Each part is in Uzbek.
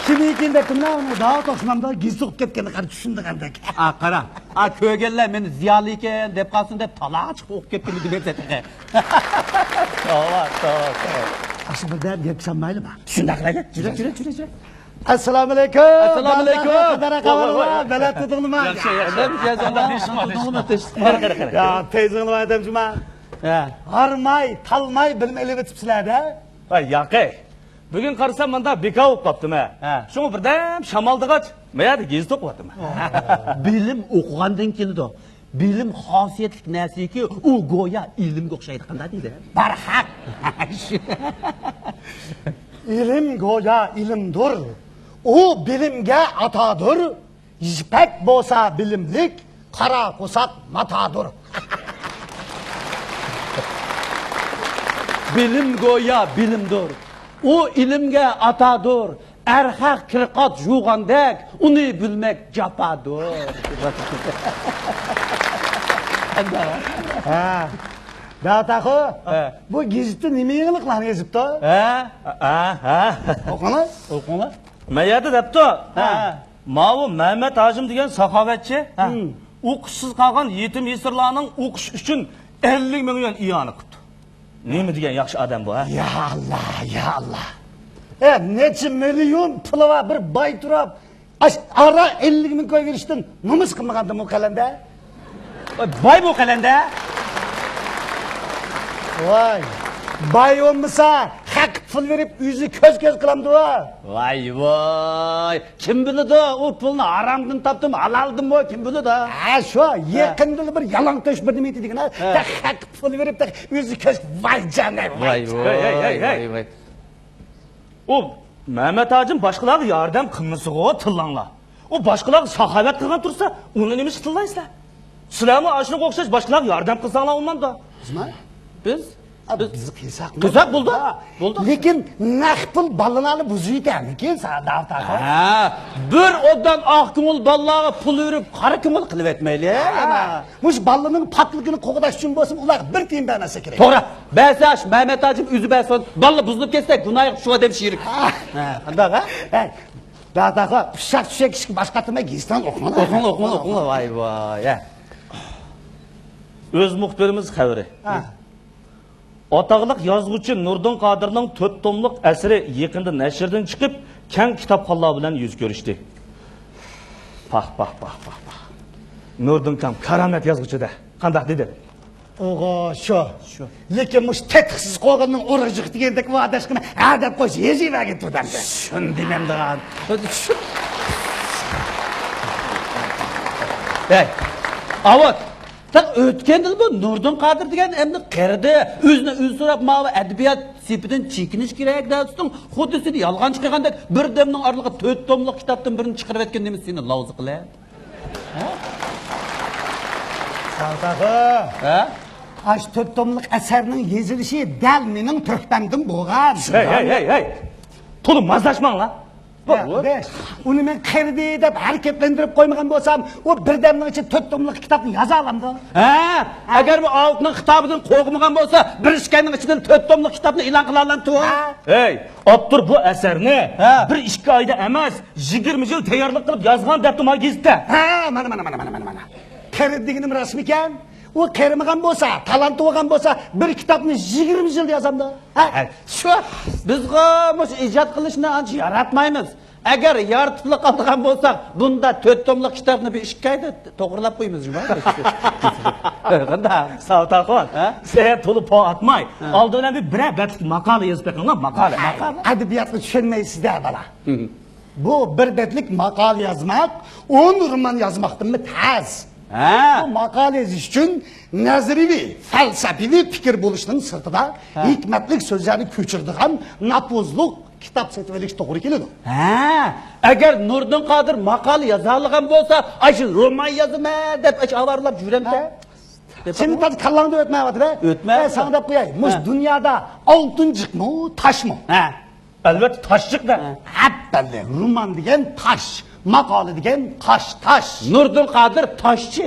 Kimiyken deptimler onu daha toşmamda gizli olup ketkenini karı düşündü kandak. Qara. Kögeller meni ziyali eken dep qalsin dep talağa chiqib o'qib ketgan edi bersetga. Tamam. Asıl bir der yapsanmaylı mı? Shunda qilaylik. Jura. Assalomu alaykum. Assalomu alaykum. Qadara belat tutulma. Yaxshi. Ya teyzini aytamcıma. Ha. Harmay, talmay bilim ele bitipsiler de. Ay yaqay. Bugun qarasam menda beka o'qib qopdim ha. Shuni birdan shamoldag'ach, mayada gez to'qiyaptim. Bilim o'qigandan keldi. Bilim xosiyatli narsaki, u go'yo ilmga o'xshaydi qanday deydi? Barhaq. İlim goya ilimdir. O bilimge atadır. İpek bolsa bilimlik, kara kosak matadır. Bilim go'yo bilimdir. U ilmga atadir. Erhaq kirqat juğandek, uni bilmek japadir. Ha. Dağıtakı, bu gizli nime yığılıklarını yazıp da? Ha. Okuna? Mayada debdi. Mavu Mehmet Hacım degan saxovatchi, o'qishsiz qolgan yetim yesirlarning o'qish uchun 50 million iyoni qildi. Nima degan yaxshi odam bu, ha? Ya Allah. Neçe milyon pulu var bir bay turab, ara 50 bin koy veriştin, numus kılmagandım o kalende? Boy bu qalanda. Vay, bay olmasa hak pul verip yüzü köz kılamdı o. Vay. Kim biladi? O pulni aramdan topdim, halaldim bu, kim biladi? Ha şu, yakında bir yalan toş bir demeydi dikin ha. Da hak pul verip de yüzü köz, vay canım. Hey. O Mehmet Hacım başkalarga yordam qilmasiga tillanglar. O başkalarga saxovat qilgan tursa, uni nima tillaysizlar? Sizlarmi ashunga o'xshash başkalarga yordam qilsanglar olmanda. Biz Bizi kıysak mı? Kıysak buldu. Lekin nakpul balanalı buzuydu lekin sana davta. Bir odan ah ko'ngil balalarga pul verib, qara ko'ngil qilib etmayli. Muş balının patlıkını kokudaş üçün bolsun, ular bir tiyim vermesi gerek. To'g'ri. Basash Mehmet Hacım üzü bason, balla buzilib ketsa gunoh shu odam shirik. Qanday ha? Davta, pişak tüşek işki başkatırma giysten okuma. O'qing. Vay. Öz muxbirimiz xabari. Ataqlıq yazğuchi Nurdin Qodirning 4 tomliq asri yaqinda nashrdan chiqib, keng kitobxonlar bilan yuz ko'rishdi. Pah. Nurdin kam karamat yazğuchida. Qandaq dedi? Oğa şu. Lekin muş tetiksiz qo'yganning urug'jiq degandek va'dashqini adab qo'ysa yeziva ketuvdan. Shun demamdigan. Hey. Avot. Tak o'tgan yil bu Nurdin Qodir degan endi qirdi, o'zini o'zi so'rab ma'va adabiyot sipidan chekinish kerak deysizning. Xuddi seni yolg'on chiqargandek bir demning orlig'i 4 tomliq kitobdan birini chiqarib etgan demis seni lozı qilay. Davta. Aş 4 tomliq asarning yezilishi dal mening turpamdim bo'lgan. Hey. To'liq mazlashmanglar. Uni men qirdi deb harakatlantirib qo'ymagan bo'lsam, o bir damning ichida 4 tomliq kitobni yoza olamdi. Agar bu Avutning kitobidan qo'rqmagan bo'lsa, bir ishkanning ichidan 4 tomliq kitobni e'lon qila olamdi. Hey, Abdur bu asarni bir 2 oyda emas, 20 yil tayyorlik qilib yozgan debdi magizda. Mana. Qirdi deganim rasm ekan. O qirmagan bo'lsa, talant bo'lgan bo'lsa, bir kitobni 20 yilda yozamdi. Shu bizga mush ijod qilishni ancha yaratmaymiz. Agar yaratib qolgan bo'lsak, bunda 4 tomliq kitobni bir 2 oyda to'g'rilab qo'yamiz. Qanday? Savtaxon. Sen to'liq po atmay. Oldindan bir betlik maqola yozib qo'yinglar, maqola. Adabiyotni tushunmaysizda bala. Bu bir betlik maqola yozmak, 10 roman yozmakdan tez. Bu maqola yozish uchun nazariy, falsafiy fikr bo'lishning sirtida hikmatli so'zlarni ko'chiradigan napozliq kitob setib olish to'g'ri keladi. Agar Nurdin Qodir maqola yoza olgan bo'lsa, shu roman yozma deb avarlab yuramsa, seni tadı kallangda o'tmayapti-da. O'tmayapti. Sana deb qo'yay. Mush dunyoda oltinjiqmi, toshmi? Albatta toshchiqda. Hatta roman degan tosh. Maqola degan tash. Nurdin Qodir toshchi.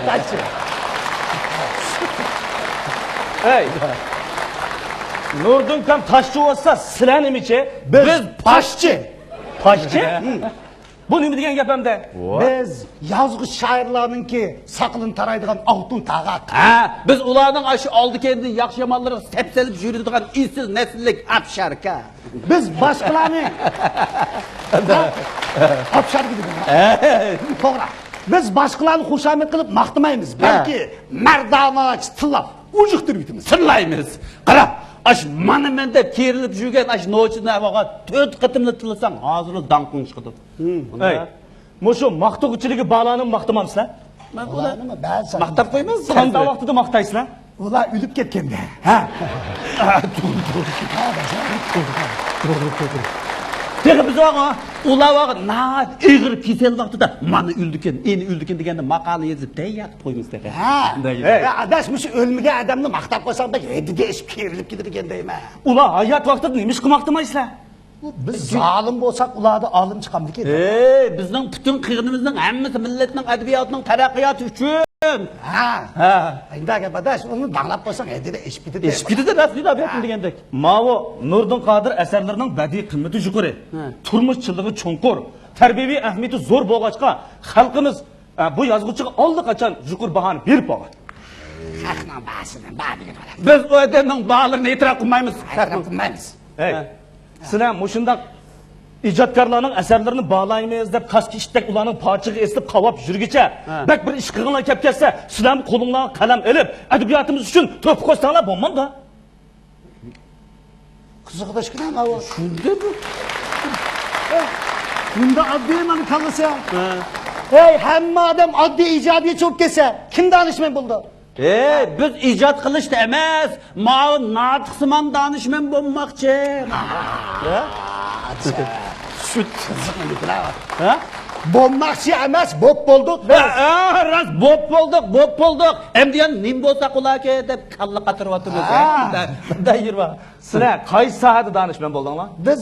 Toshchi. Hey. Nurdin kam toshchi bo'lsa, sizlar nimichi? Biz toshchi. Toshchi? Bu nima degan gap hamda? Biz yozg'ish shoirlarninki saqlin taraydigan oltin tag'aq. Ha, biz ularning aşı oldi kendi yaxshi yomonlari sepselib yuradigan izsiz nesillik apsharka. Biz boshqalarning obshar gibi. To'g'ri. Biz boshqalarni xushomad qilib maqtamaymiz, balki mardona tillab ujuqtiribmiz. Tıllaymiz. Qara, aş mana men deb kerilib yurgan aş nochini havoga 4 qitimli tillasan, hozir danqing chiqadi. Ey, mushu maqtug'chiligi balani maqtamamsizlar? Ularni ba'zi Maqtab qo'ymaysiz. Qanday vaqtida maqtaysizlar? ular o'lib ketganda. Peki biz oğa, ular oğa na ig'ir kesel vaqtida mana o'ldikin, eni o'ldikin deganda maqolani yozib tayyor qo'ymiz dedi. Ha. Hey. Adashmish o'lmagan odamni maqtab qo'ysang, hediga ish kerilib ketadigan deyman. Ular hayot vaqtida nima ish qilmoqdamaysizlar? Biz zolim bo'lsak, ularni olim chiqamdi ekan. Bizning butun qiyinimizning hammasi millatning adabiyotning taraqqiyoti uchun. Ha. Ha. Endi adash uni danglab qo'ysang, hediga ish bitadi. Eskidi rasmiy tabiatim degandek. Mavo Nurdin Qodir asarlarining badiiy qimmati yuqori, turmushchiligi cho'nqur, tarbiyaviy ahamiyati zo'r bo'lg'achqa, xalqimiz bu yozuvchiga allaqachon yuqori bahoni berib bo'lgan. Xalqning ba'sidan ba'diga bo'ladi. Biz o adamning ba'larini e'tirof qilmaymiz. Qilmaymiz. Hey, sizlar mushundaq ijodkorlarning asarlarini bog'laymiz deb kaski ishdak ularning pochig'i esib qavab yurgicha, bak bir ish qilganlar kelib kelsa, sizlar qo'linglarga qalam ilib, adabiyotimiz uchun to'p qo'ysanglar bo'lmamda? Qiziqdashgina mavo. Shunda bu. Bunda oddiy mani qilsa. Hey, hamma odam oddiy ijodiyatchi bo'lib kelsa, kim danishmand bo'ldi? Biz ijod qilishda emas, ma'u natiqsiman danishmand bo'lmoqchi. Şut ha? Bo'lmoqchi emas, bo'p bo'ldik. Ras bo'p bo'ldik. Endi yana nim bo'lsa qulaka deb kalla qatirib o'tirmiz. Da yurma. Sizlar qaysi sohada danishmand bo'ldinglar? Biz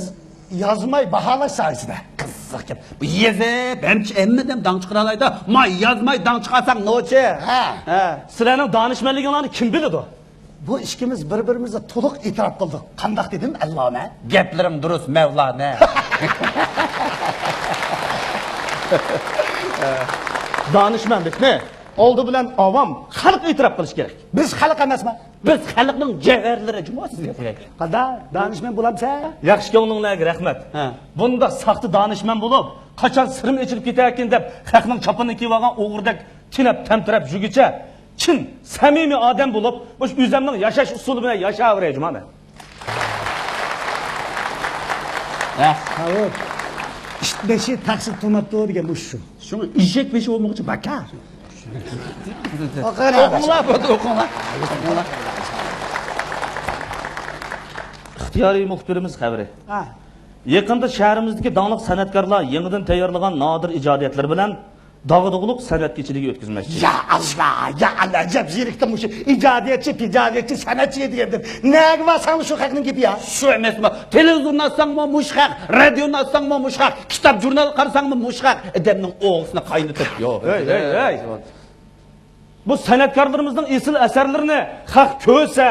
yozmay baholash sohasida. Qiziq gap. Bu yezib, hamchi emmidem dang chiqara olaydi. May yozmay dang chiqarsang nochi? Ha. Sizlarning danishmandliginglarni kim biladi? Bu ishimiz bir-birimizga to'liq e'tirof qildik. Qandoq dedim, Alloma? Gaplarim durust, Mavlana. Danishmandlikni oldi bilan avam xalq e'tirof qilish kerak. Biz xalq emasmi? Biz xalqning javharlari jumosiz kerak. Qada danishmand bo'lamsa? Yaxshi ko'nglinglarga rahmat. Bunda saxta danishmand bo'lib, qachon sirim echilib ketayotgan deb xalqning chopini kiyib olgan o'g'irdak tinab tamtirab yurgicha, chin samimiy odam bo'lib, o'sha o'zimning yashash usuli bilan yashayverayman mana. Hayır. İşte taksi tomatı degan bu shu. Shuni eshak beshi bo'lmoqchi bakar. O'qinglar. İxtiyoriy muxbirimiz xabari. Ha. Yaqinda shahrimizdagi donliq san'atkorlar yangidan tayyorlagan nodir ijodiyatlar bilan dog'dug'liq san'at kechiligi o'tkazmoqchi. Ya Allah, ya Allah, acab zirikdim shu ijodiyatchi, san'atchi degandim. Nega varsan shu haqning gapi ya? Shu emasmi? Televizyonni açsangmi mushhaq, radioni açsangmi mushhaq, kitob jurnal qarasangmi mushhaq, adamning o'g'sini qaynatib. Yo'q. Hey. Bu san'atkorlarimizning esil asarlarini xalq ko'rsa,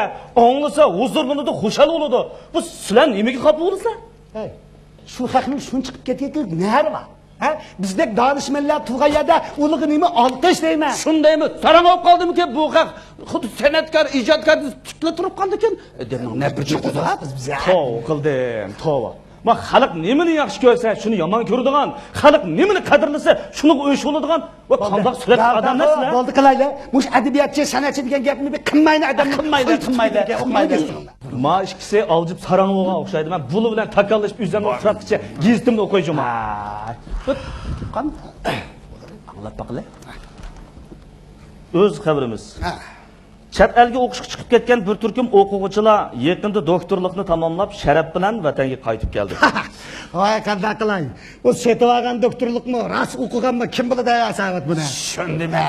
anglasa, huzur bo'ladi, xushal bo'ladi. Bu sizlar nimaga xafa bo'lasizlar? Hey. Shu haqning shuni chiqib ketayotgan nari bor? Ha? Bizdek danishmandlar turgan yerda ulig'i nima olqish deyman. Shundaymi? Sarang olib qoldimki bu haq xuddi san'atkor, ijodkor tutla turib qoldi ekan. Adamning nabirchi qo'zg'atib bizga. Tova qildim, tova. Ma xalq nimani yaxshi ko'rsa, shuni yomon ko'radigan, xalq nimani qadrlasa, shuni o'sh oladigan va qandoq surat odamlar sizlar. Bo'ldi qilayli. Mush adabiyotchi, san'atchi degan gapni bir qilmaydi odam, qilmaydi. Ma ikkisi oljib sarang bo'lgan o'xshaydi. Men buli bilan takallashib o'zimni o'tiribcha gezdimni o'qiyman. Qan? Anglab baqla. O'z xabarimiz. Chet elga o'qishga chiqib ketgan bir turkum o'quvchilar yaqinda doktorlikni tamomlab sharaf bilan vatanga qaytib keldi. Voy qanday qilay? Bu setib olgan doktorlikmi, ras o'qiganmi, kim biladi asavat buni? Shundaymi?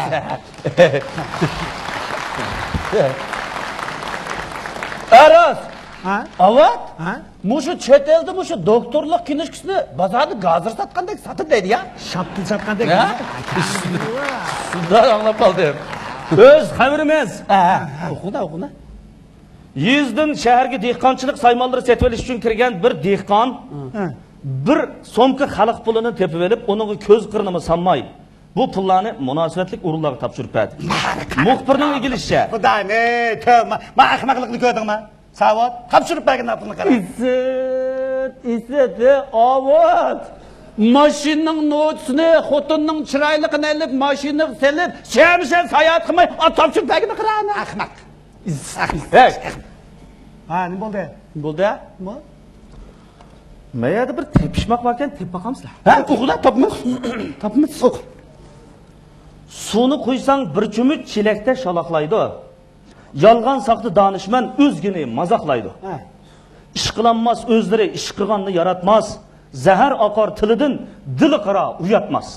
Aras. Ha? Avat? Ha? Mushu chet elda mushu doktorlik kinishkisini bozorda gazir sotgandek sotib deydi ya. Shaptil sotgandek. Shunday anglab qoldim. O'z xabarimiz. O'qina. Yezdan shaharga dehqonchilik saymonlari setib olish uchun kirgan bir dehqon bir so'mka xalq pulini tepib olib, uning ko'z qirnimi sanmay, bu pullarni munosabatlik o'rinlarga topshirib berdi. Muxbirning egilishicha. Xudoni, tövbe. Ma ahmoqlikni ko'rdingmi? Savod, topshirib bergan pulni qara. İzzet, avut. Maşinning notisini, xotinning chiroyligini olib, mashinaga selib, shamshan sayohat qilmay, topshirib bergan qirani. Ahmoq. Hey, Ha, nima bo'ldi? bo'ldi? Nima? Mayada bir tepishmoq bor ekan, tepib qolsizlar. Ha, o'qida topmiz. Topmiz. Suvni qo'ysang bir chumut chelakda shalaqlaydi. Yolg'on soqti donishman o'zgini mazoqlaydi. Ha. Ish qilanmas o'zlari ish qilganni yaratmas. Zahar oqar tilidan dili qara uyatmas.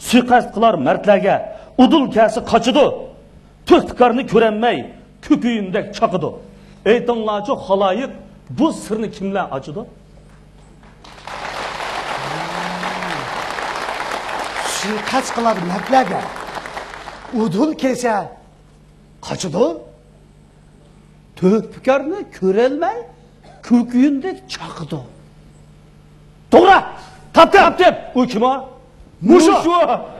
Suiqasd qilar mardlarga udul kasi qochidi. To'xtikarni ko'ranmay ko'kuyimdek chaqidi. Aytinglarchi xaloyiq bu sirni kimlar ochidi? Suiqasd qilar mardlarga udul kelsa qochidi. To'pikarni ko'rolmay, ko'kuyindek chaqidi. To'g'ri. Topdi. U kim o? Mushu.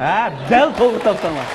Ha, dal to'g'ri topdinglar.